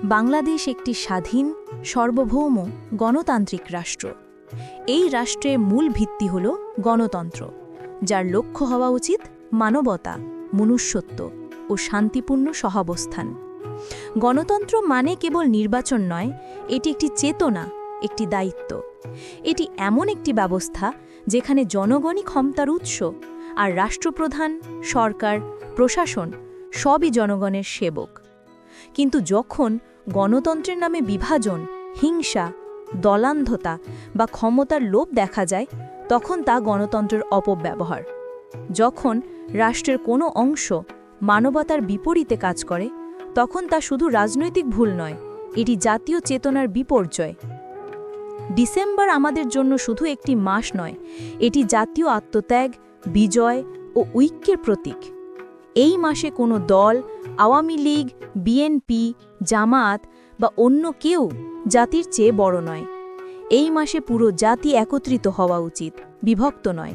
বাংলাদেশ একটি স্বাধীন, সার্বভৌম, গণতান্ত্রিক রাষ্ট্র। এই রাষ্ট্রের মূল ভিত্তি হল গণতন্ত্র, যার লক্ষ্য হওয়া উচিত মানবতা, মনুষ্যত্ব ও শান্তিপূর্ণ সহাবস্থান। গণতন্ত্র মানে কেবল নির্বাচন নয়, এটি একটি চেতনা, একটি দায়িত্ব। এটি এমন একটি ব্যবস্থা যেখানে জনগণই ক্ষমতার উৎস, আর রাষ্ট্রপ্রধান, সরকার, প্রশাসন সবই জনগণের সেবক। কিন্তু যখন গণতন্ত্রের নামে বিভাজন, হিংসা, দলান্ধতা বা ক্ষমতার লোভ দেখা যায়, তখন তা গণতন্ত্রের অপব্যবহার। যখন রাষ্ট্রের কোনো অংশ মানবতার বিপরীতে কাজ করে, তখন তা শুধু রাজনৈতিক ভুল নয়, এটি জাতীয় চেতনার বিপর্যয়। ডিসেম্বর আমাদের জন্য শুধু একটি মাস নয়, এটি জাতীয় আত্মত্যাগ, বিজয় ও ঐক্যের প্রতীক। এই মাসে কোনো দল, আওয়ামী লীগ, বিএনপি, জামায়াত বা অন্য কেউ জাতির চেয়ে বড় নয়। এই মাসে পুরো জাতি একত্রিত হওয়া উচিত, বিভক্ত নয়।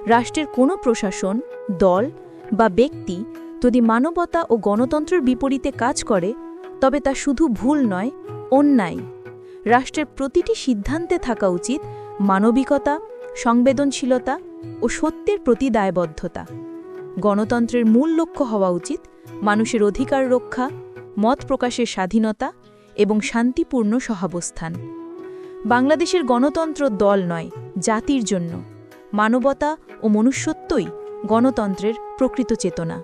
রাষ্ট্রের কোনো প্রশাসন, দল বা ব্যক্তি যদি মানবতা ও গণতন্ত্রের বিপরীতে কাজ করে, তবে তা শুধু ভুল নয়, অন্যায়। রাষ্ট্রের প্রতিটি সিদ্ধান্তে থাকা উচিত মানবিকতা, সংবেদনশীলতা ও সত্যের প্রতি দায়বদ্ধতা। গণতন্ত্রের মূল লক্ষ্য হওয়া উচিত মানুষের অধিকার রক্ষা, মত প্রকাশের স্বাধীনতা এবং শান্তিপূর্ণ সহাবস্থান। বাংলাদেশের গণতন্ত্র দল নয়, জাতির জন্য। মানবতা ও মনুষ্যত্বই গণতন্ত্রের প্রকৃত চেতনা।